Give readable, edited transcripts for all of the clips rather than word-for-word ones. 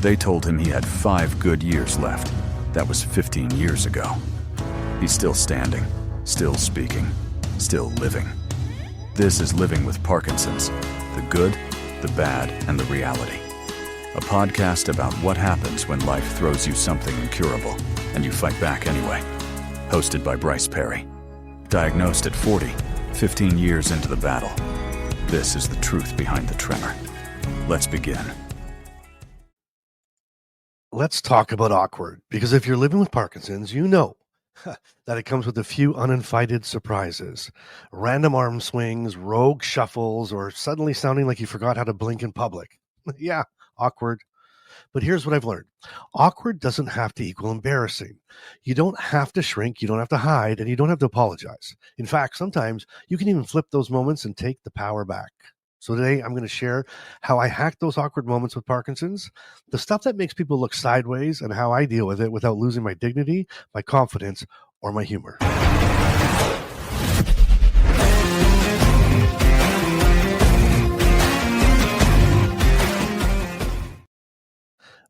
They told him he had 5 good years left. That was 15 years ago. He's still standing, still speaking, still living. This is Living with Parkinson's, the good, the bad, and the reality. A podcast about what happens when life throws you something incurable, and you fight back anyway. Hosted by Bryce Perry. Diagnosed at 40, 15 years into the battle. This is the truth behind the tremor. Let's begin. Let's talk about awkward, because if you're living with Parkinson's, you know that it comes with a few uninvited surprises, random arm swings, rogue shuffles, or suddenly sounding like you forgot how to blink in public. Yeah, awkward. But here's what I've learned. Awkward doesn't have to equal embarrassing. You don't have to shrink, you don't have to hide, and you don't have to apologize. In fact, sometimes you can even flip those moments and take the power back. So today I'm going to share how I hacked those awkward moments with Parkinson's, the stuff that makes people look sideways, and how I deal with it without losing my dignity, my confidence, or my humor.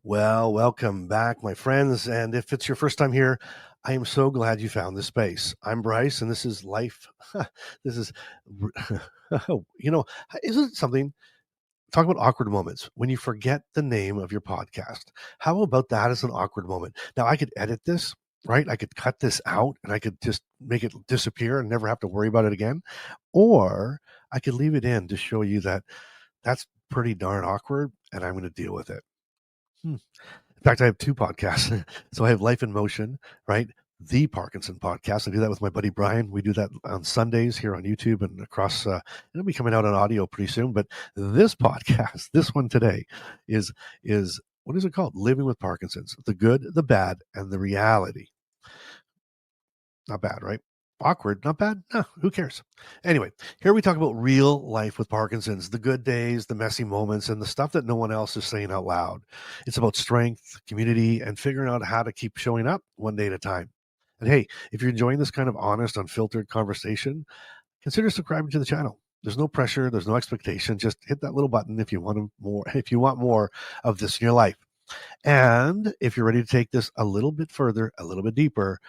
Well, welcome back, my friends. And if it's your first time here, I am so glad you found this space. I'm Bryce, and this is life. This is, isn't it something? Talk about awkward moments when you forget the name of your podcast. How about that as an awkward moment? Now, I could edit this, right? I could cut this out and I could just make it disappear and never have to worry about it again. Or I could leave it in to show you that that's pretty darn awkward and I'm going to deal with it. In fact, I have 2 podcasts. So I have Life in Motion, right? The Parkinson podcast. I do that with my buddy Brian. We do that on Sundays here on YouTube and across. It'll be coming out on audio pretty soon. But this podcast, this one today, is what is it called? Living with Parkinson's: the good, the bad, and the reality. Not bad, right? Awkward, not bad. No, who cares? Anyway, here we talk about real life with Parkinson's, the good days, the messy moments, and the stuff that no one else is saying out loud. It's about strength, community, and figuring out how to keep showing up one day at a time. And hey, if you're enjoying this kind of honest, unfiltered conversation, consider subscribing to the channel. There's no pressure, there's no expectation. Just hit that little button if you want more of this in your life. And if you're ready to take this a little bit further, a little bit deeper,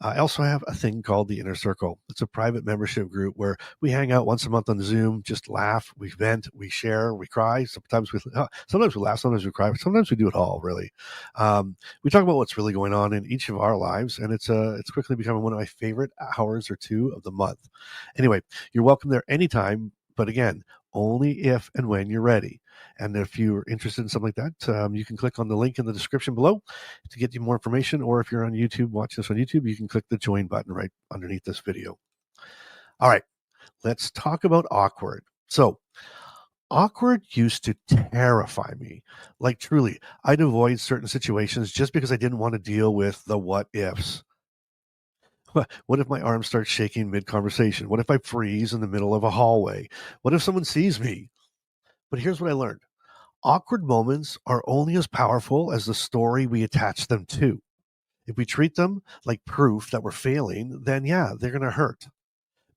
I also have a thing called the Inner Circle. It's a private membership group where we hang out once a month on Zoom, just laugh, we vent, we share, we cry. Sometimes we laugh, sometimes we cry, but sometimes we do it all, really. We talk about what's really going on in each of our lives, and it's quickly becoming one of my favorite hours or 2 of the month. Anyway, you're welcome there anytime, but again, only if and when you're ready. And if you're interested in something like that, you can click on the link in the description below to get you more information. Or if you're on YouTube, watch this on YouTube, you can click the join button right underneath this video. All right, let's talk about awkward. So awkward used to terrify me. Like truly, I'd avoid certain situations just because I didn't want to deal with the what ifs. What if my arm starts shaking mid-conversation? What if I freeze in the middle of a hallway? What if someone sees me? But here's what I learned. Awkward moments are only as powerful as the story we attach them to. If we treat them like proof that we're failing, then yeah, they're going to hurt.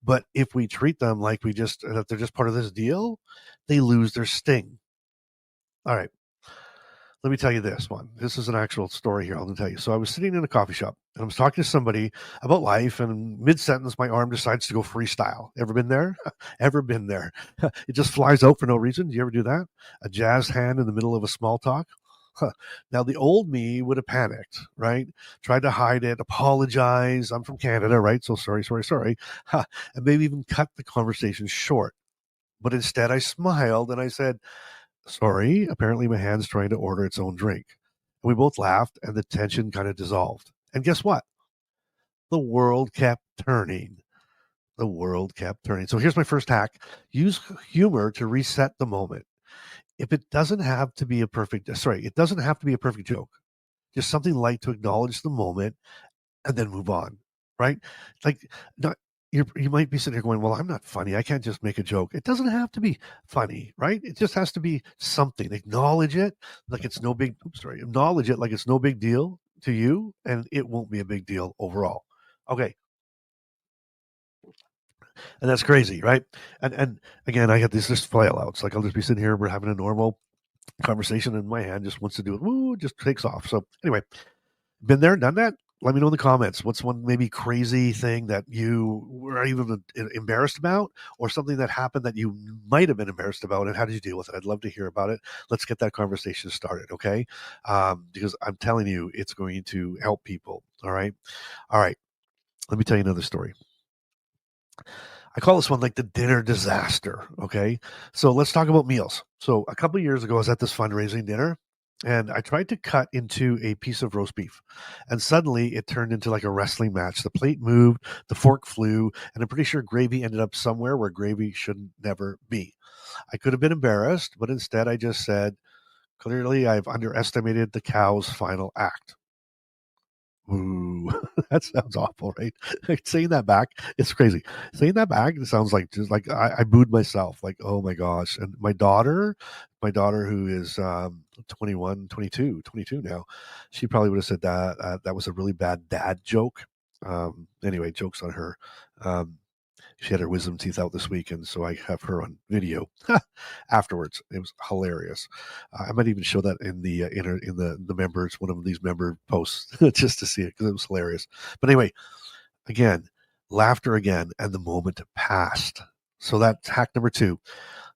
But if we treat them like that they're just part of this deal, they lose their sting. All right. Let me tell you this one. This is an actual story here. I'll tell you. So I was sitting in a coffee shop and I was talking to somebody about life, and mid-sentence, my arm decides to go freestyle. Ever been there? Ever been there? It just flies out for no reason. Do you ever do that? A jazz hand in the middle of a small talk? Now, the old me would have panicked, right? Tried to hide it, apologize. I'm from Canada, right? So sorry. And maybe even cut the conversation short. But instead, I smiled and I said, sorry, apparently my hand's trying to order its own drink. And we both laughed and the tension kind of dissolved. And guess what? The world kept turning. So here's my first hack. Use humor to reset the moment. It doesn't have to be a perfect joke. Just something light to acknowledge the moment and then move on, right? Like, not you might be sitting here going, well, I'm not funny. I can't just make a joke. It doesn't have to be funny, right? It just has to be something. Acknowledge it like it's no big, acknowledge it like it's no big deal to you, and it won't be a big deal overall. Okay. And that's crazy, right? And again, I get these just flail outs. Like I'll just be sitting here, we're having a normal Conversation in my hand just wants to do it. Woo, just takes off. So anyway, been there, done that? Let me know in the comments. What's one maybe crazy thing that you were even embarrassed about, or something that happened that you might have been embarrassed about, and how did you deal with it? I'd love to hear about it. Let's get that conversation started, okay? Because I'm telling you, it's going to help people. All right. All right. Let me tell you another story. I call this one like the dinner disaster. Okay. So let's talk about meals. So a couple of years ago, I was at this fundraising dinner and I tried to cut into a piece of roast beef. And suddenly it turned into like a wrestling match. The plate moved, the fork flew, and I'm pretty sure gravy ended up somewhere where gravy should never be. I could have been embarrassed, but instead I just said, clearly I've underestimated the cow's final act. Ooh, that sounds awful, right? Like saying that back, it's crazy. Saying that back, it sounds like just like I booed myself. Like, oh my gosh. And my daughter who is 21, 22 now, she probably would have said that that was a really bad dad joke. Anyway, jokes on her. Um, she had her wisdom teeth out this week, and so I have her on video afterwards. It was hilarious. I might even show that in the in the members, one of these member posts, just to see it because it was hilarious. But anyway, again, laughter again, and the moment passed. So that's hack number two.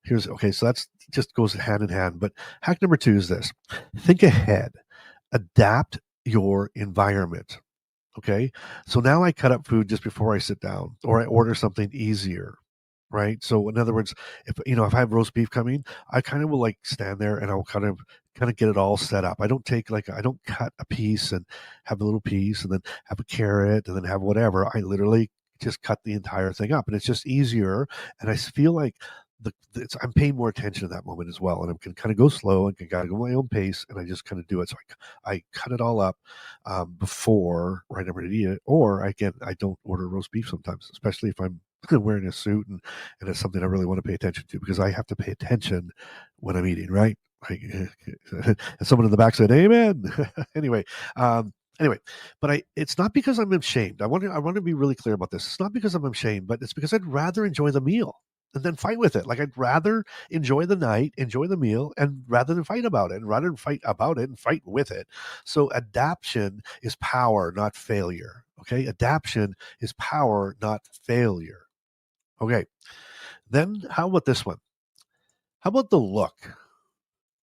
Here's okay. So that's just goes hand in hand. But hack number two is this: think ahead, adapt your environment. Okay. So now I cut up food just before I sit down, or I order something easier. Right. So in other words, if I have roast beef coming, I kind of will like stand there and I'll kind of get it all set up. I don't cut a piece and have a little piece and then have a carrot and then have whatever. I literally just cut the entire thing up, and it's just easier. And I feel like I'm paying more attention to that moment as well, and I can kind of go slow and can kind of go my own pace, and I just kind of do it. So I cut it all up before right I'm ready to eat it. Or again, I don't order roast beef sometimes, especially if I'm wearing a suit and it's something I really want to pay attention to, because I have to pay attention when I'm eating, right? Like, and someone in the back said, "Amen." Anyway, um, anyway, but it's not because I'm ashamed. I want to be really clear about this. It's not because I'm ashamed, but it's because I'd rather enjoy the meal and then fight with it. Like I'd rather enjoy the night, enjoy the meal, and rather than fight about it, and rather than fight about it and fight with it. So adaptation is power, not failure. Okay, adaptation is power, not failure. Okay, then how about this one? How about the look?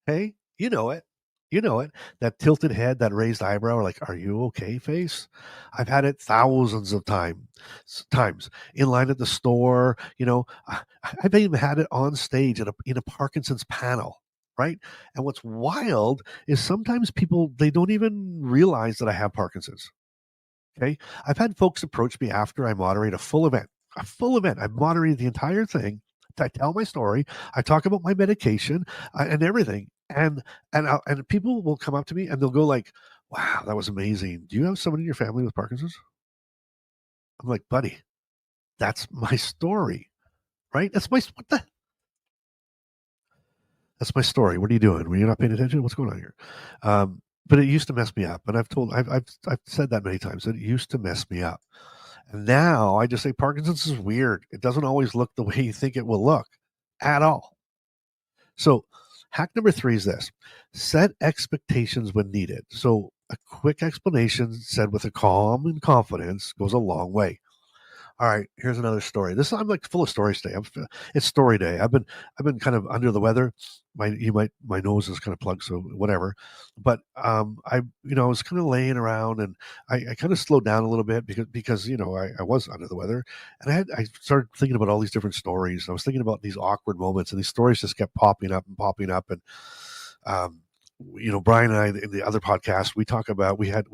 Hey, you know it. You know it. That tilted head, that raised eyebrow, like, are you okay face? I've had it thousands of times in line at the store. I've even had it on stage in a Parkinson's panel, right? And what's wild is sometimes people, they don't even realize that I have Parkinson's. Okay. I've had folks approach me after I moderate a full event. A full event. I've moderated the entire thing. I tell my story. I talk about my medication and everything. And people will come up to me and they'll go like, "Wow, that was amazing. Do you have someone in your family with Parkinson's?" I'm like, "Buddy, that's my story, right? That's my story. What are you doing? Were you not paying attention? What's going on here?" But it used to mess me up, and I've said that many times. It used to mess me up. And now I just say Parkinson's is weird. It doesn't always look the way you think it will look at all. So, hack number three is this: set expectations when needed. So, a quick explanation said with a calm and confidence goes a long way. All right, here's another story. I'm like full of stories today. It's story day. I've been kind of under the weather. My nose is kind of plugged, so whatever. But I was kind of laying around, and I kind of slowed down a little bit because I was under the weather, and I started thinking about all these different stories. I was thinking about these awkward moments, and these stories just kept popping up and popping up, and um, Brian and I in the other podcast, we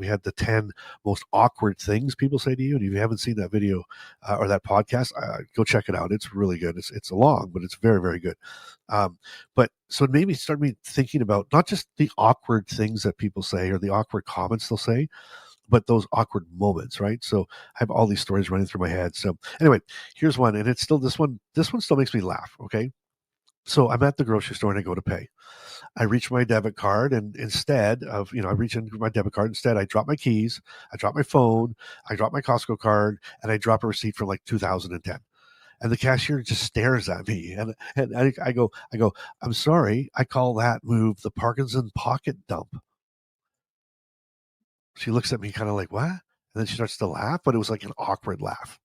had the 10 most awkward things people say to you. And if you haven't seen that video or that podcast, go check it out. It's really good. It's long, but it's very, very good. But so it made me start me thinking about not just the awkward things that people say or the awkward comments they'll say, but those awkward moments, right? So I have all these stories running through my head. So anyway, here's one, and it's still this one still makes me laugh. Okay. So I'm at the grocery store and I go to pay. I reach my debit card, and instead of, I reach into my debit card, instead I drop my keys, I drop my phone, I drop my Costco card, and I drop a receipt from like 2010. And the cashier just stares at me, and I go, I'm sorry, I call that move the Parkinson pocket dump. She looks at me kind of like, what? And then she starts to laugh, but it was like an awkward laugh.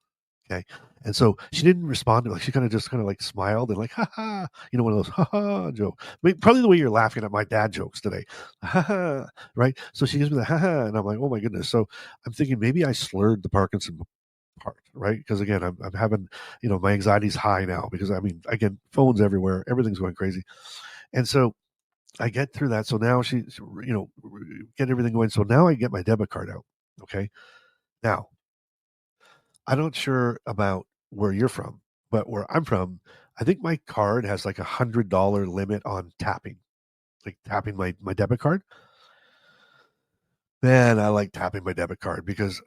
Okay. And so she didn't respond to it. Like, she kind of just kind of like smiled and like, ha ha, one of those ha ha joke. I mean, probably the way you're laughing at my dad jokes today. Ha ha. Right. So she gives me the ha ha. And I'm like, oh my goodness. So I'm thinking maybe I slurred the Parkinson part, right? Because again, I'm having, my anxiety's high now because I mean, again, phones everywhere, everything's going crazy. And so I get through that. So now she's, get everything going. So now I get my debit card out. Okay. Now, I'm not sure about where you're from, but where I'm from, I think my card has like $100 limit on tapping, like tapping my debit card. Man, I like tapping my debit card because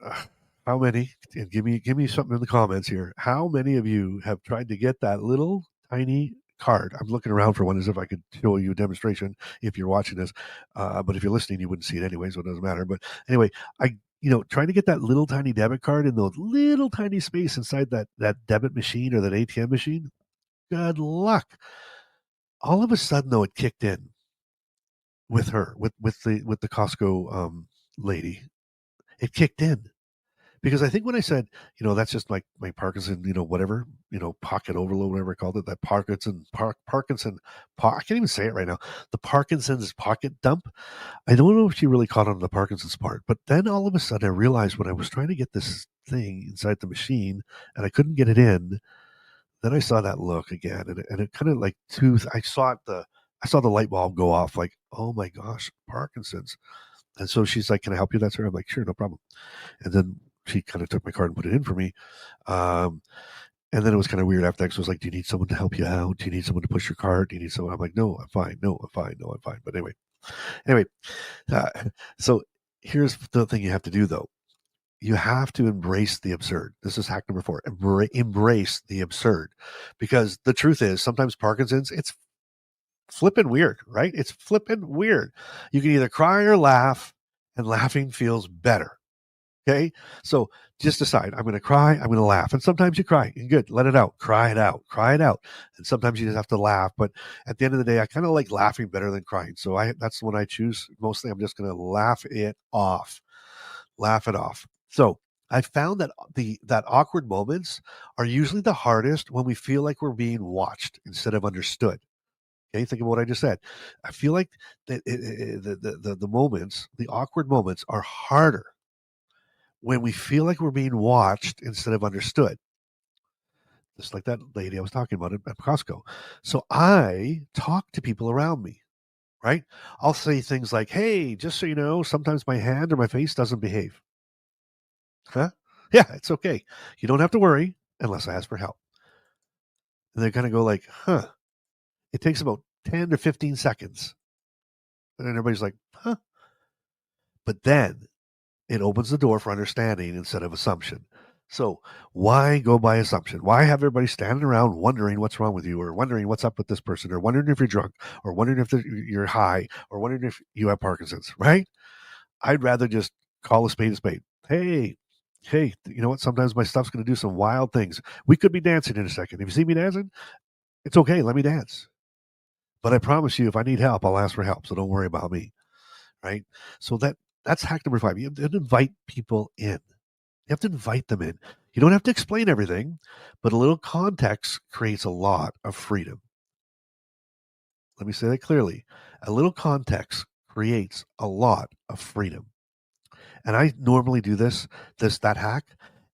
how many? And give me something in the comments here. How many of you have tried to get that little tiny card? I'm looking around for one as if I could show you a demonstration if you're watching this, but if you're listening, you wouldn't see it anyway, so it doesn't matter. But anyway, trying to get that little tiny debit card in the little tiny space inside that debit machine or that ATM machine. Good luck. All of a sudden, though, it kicked in with her, with the Costco lady. It kicked in because I think when I said, that's just my Parkinson, whatever, pocket overload, whatever I called it, that Parkinson, I can't even say it right now. The Parkinson's pocket dump. I don't know if she really caught on the Parkinson's part, but then all of a sudden I realized when I was trying to get this thing inside the machine and I couldn't get it in, then I saw that look again, and it kind of like I saw the light bulb go off, like, oh my gosh, Parkinson's. And so she's like, "Can I help you?" That's her. I'm like, "Sure, no problem." And then she kind of took my card and put it in for me. Um, and then it was kind of weird after that. So it was like, "Do you need someone to help you out? Do you need someone to push your cart? Do you need someone?" I'm like, "No, I'm fine. No, I'm fine. No, I'm fine." But anyway, uh, so here's the thing you have to do though. You have to embrace the absurd. This is hack number 4. Embrace the absurd, because the truth is sometimes Parkinson's, it's flipping weird, right? It's flipping weird. You can either cry or laugh, and laughing feels better. Okay. So just decide, I'm going to cry, I'm going to laugh. And sometimes you cry and good, let it out, cry it out, cry it out. And sometimes you just have to laugh. But at the end of the day, I kind of like laughing better than crying. So that's the one I choose. Mostly I'm just going to laugh it off, laugh it off. So I found that that awkward moments are usually the hardest when we feel like we're being watched instead of understood. Okay, think of what I just said. I feel like that the moments, the awkward moments, are harder when we feel like we're being watched instead of understood. Just like that lady I was talking about at Costco. So I talk to people around me, right? I'll say things like, "Hey, just so you know, sometimes my hand or my face doesn't behave." Huh? Yeah, it's okay. You don't have to worry unless I ask for help. And they kind of go like, huh. It takes about 10 to 15 seconds. And then everybody's like, huh. But then it opens the door for understanding instead of assumption. So why go by assumption? Why have everybody standing around wondering what's wrong with you, or wondering what's up with this person, or wondering if you're drunk, or wondering if you're high, or wondering if you have Parkinson's, right? I'd rather just call a spade a spade. Hey, you know what? Sometimes my stuff's going to do some wild things. We could be dancing in a second. If you see me dancing, it's okay. Let me dance. But I promise you, if I need help, I'll ask for help. So don't worry about me, right? So that's hack number 5. You have to invite people in. You have to invite them in. You don't have to explain everything, but a little context creates a lot of freedom. Let me say that clearly. A little context creates a lot of freedom. And I normally do that hack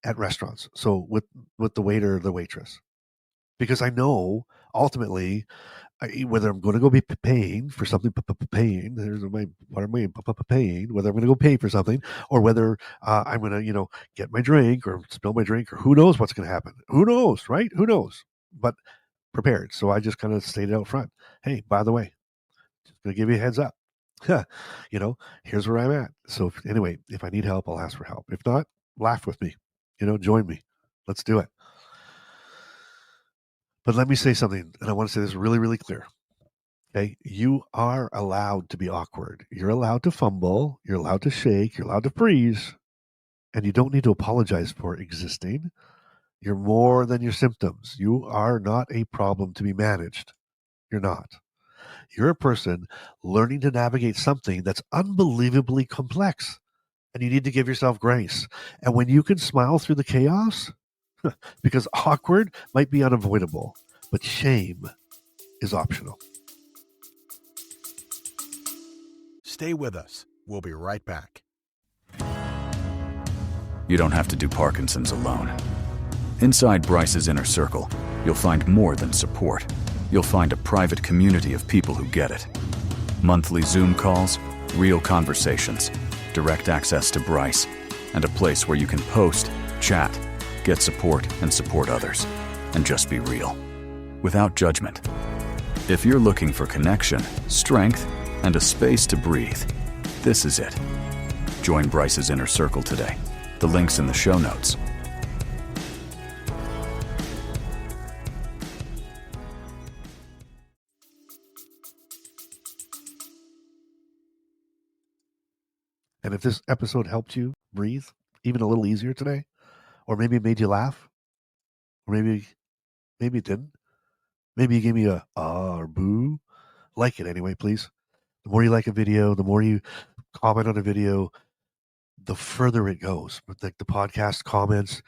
at restaurants. So with the waiter or the waitress, because I know ultimately whether I'm going to go be paying for something, paying, there's my, what am I paying, whether I'm going to go pay for something, or whether I'm going to, get my drink or spill my drink, or who knows what's going to happen. Who knows, right? Who knows? But prepared. So I just kind of stated out front, hey, by the way, just going to give you a heads up. Here's where I'm at. So anyway, if I need help, I'll ask for help. If not, laugh with me, join me. Let's do it. But let me say something, and I want to say this really, really clear. Okay, you are allowed to be awkward. You're allowed to fumble. You're allowed to shake. You're allowed to freeze. And you don't need to apologize for existing. You're more than your symptoms. You are not a problem to be managed. You're not. You're a person learning to navigate something that's unbelievably complex, and you need to give yourself grace. And when you can smile through the chaos, because awkward might be unavoidable, but shame is optional. Stay with us. We'll be right back. You don't have to do Parkinson's alone. Inside Bryce's inner circle, you'll find more than support. You'll find a private community of people who get it. Monthly Zoom calls, real conversations, direct access to Bryce, and a place where you can post, chat, get support, and support others, and just be real, without judgment. If you're looking for connection, strength, and a space to breathe, this is it. Join Bryce's inner circle today. The link's in the show notes. And if this episode helped you breathe even a little easier today, or maybe it made you laugh, or maybe it didn't, maybe you gave me a ah or boo, like it anyway, please. The more you like a video, the more you comment on a video, the further it goes. But like the podcast comments,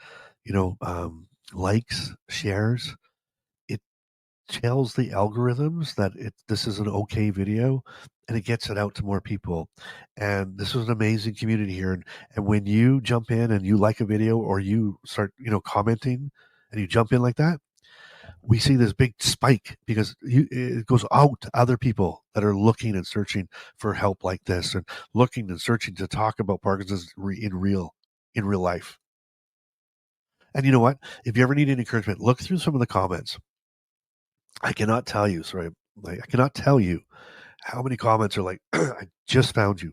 likes, shares, it tells the algorithms that this is an okay video, and it gets it out to more people. And this is an amazing community here. And when you jump in and you like a video, or you start, commenting, and you jump in like that, we see this big spike, because it goes out to other people that are looking and searching for help like this, and looking and searching to talk about Parkinson's in real life. And you know what? If you ever need any encouragement, look through some of the comments. I cannot tell you how many comments are like, I just found you.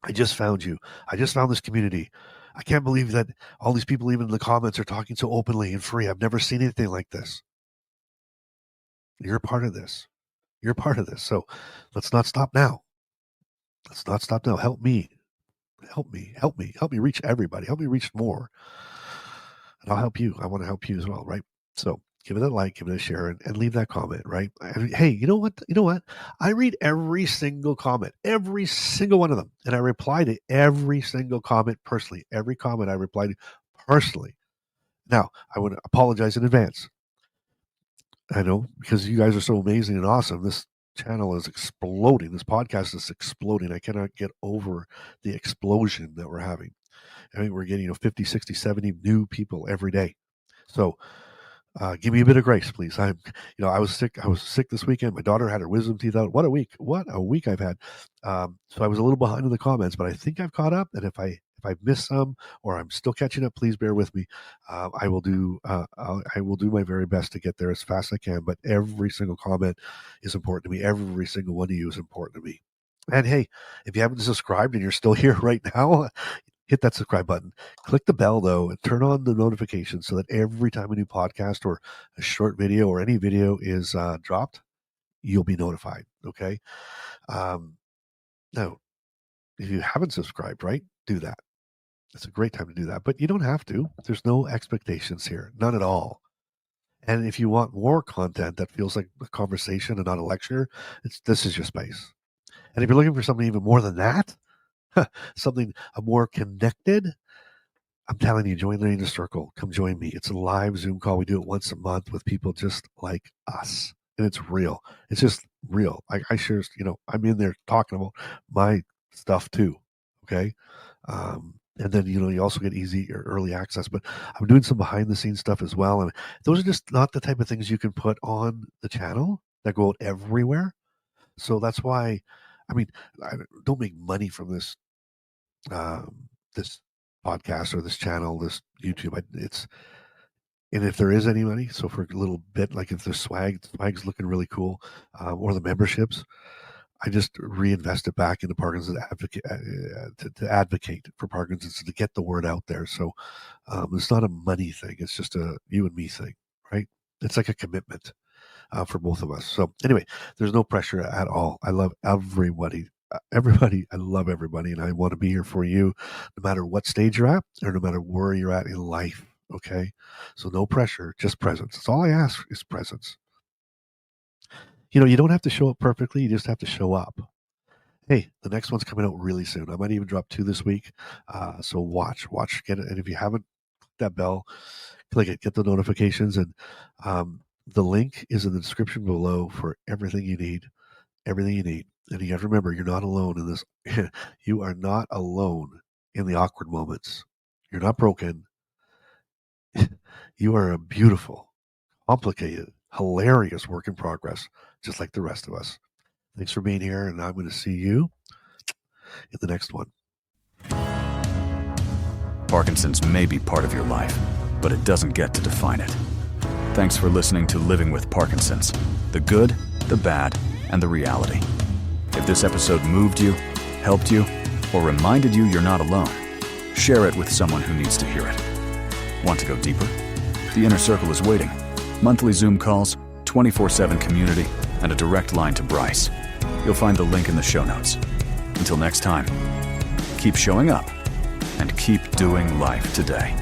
I just found you. I just found this community. I can't believe that all these people, even in the comments, are talking so openly and free. I've never seen anything like this. You're a part of this. You're a part of this. So let's not stop now. Help me. Help me reach everybody. Help me reach more. And I'll help you. I want to help you as well, right? So give it a like, give it a share, and leave that comment, right? And hey, you know what? I read every single comment, every single one of them. And I reply to every single comment personally. Every comment I reply to personally. Now, I want to apologize in advance. I know, because you guys are so amazing and awesome. This channel is exploding. This podcast is exploding. I cannot get over the explosion that we're having. I mean, we're getting 50, 60, 70 new people every day. So give me a bit of grace, please. I was sick. I was sick this weekend. My daughter had her wisdom teeth out. What a week I've had. So I was a little behind in the comments, but I think I've caught up. And if I've missed some, or I'm still catching up, please bear with me. I will do my very best to get there as fast as I can. But every single comment is important to me. Every single one of you is important to me. And hey, if you haven't subscribed and you're still here right now, hit that subscribe button. Click the bell, though, and turn on the notifications so that every time a new podcast or a short video or any video is dropped, you'll be notified, okay? Now, if you haven't subscribed, right, do that. It's a great time to do that. But you don't have to. There's no expectations here. None at all. And if you want more content that feels like a conversation and not a lecture, this is your space. And if you're looking for something even more than that, something more connected, I'm telling you, join the Inner Circle. Come join me. It's a live Zoom call. We do it once a month with people just like us. And it's real. It's just real. I share, I'm in there talking about my stuff too. Okay. And then, you also get easy or early access, but I'm doing some behind the scenes stuff as well. And those are just not the type of things you can put on the channel that go out everywhere. So that's why, I don't make money from this, this podcast or this channel, this YouTube. And if there is any money, so for a little bit, like if the swag's looking really cool, or the memberships, I just reinvest it back into Parkinson's advocate to advocate for Parkinson's, to get the word out there. So it's not a money thing; it's just a you and me thing, right? It's like a commitment for both of us. So anyway, there's no pressure at all. I love everybody. I love everybody, and I want to be here for you, no matter what stage you're at, or no matter where you're at in life. Okay. So no pressure, just presence. That's all I ask is presence. You don't have to show up perfectly. You just have to show up. Hey, the next one's coming out really soon. I might even drop 2 this week. So watch, get it. And if you haven't clicked that bell, click it, get the notifications. And the link is in the description below for everything you need. Everything you need. And you got to remember, you're not alone in this. You are not alone in the awkward moments. You're not broken. You are a beautiful, complicated, hilarious work in progress, just like the rest of us. Thanks for being here, and I'm going to see you in the next one. Parkinson's may be part of your life, but it doesn't get to define it. Thanks for listening to Living with Parkinson's, the good, the bad, and the reality. If this episode moved you, helped you, or reminded you you're not alone, share it with someone who needs to hear it. Want to go deeper? The Inner Circle is waiting. Monthly Zoom calls, 24/7 community, and a direct line to Bryce. You'll find the link in the show notes. Until next time, keep showing up and keep doing life today.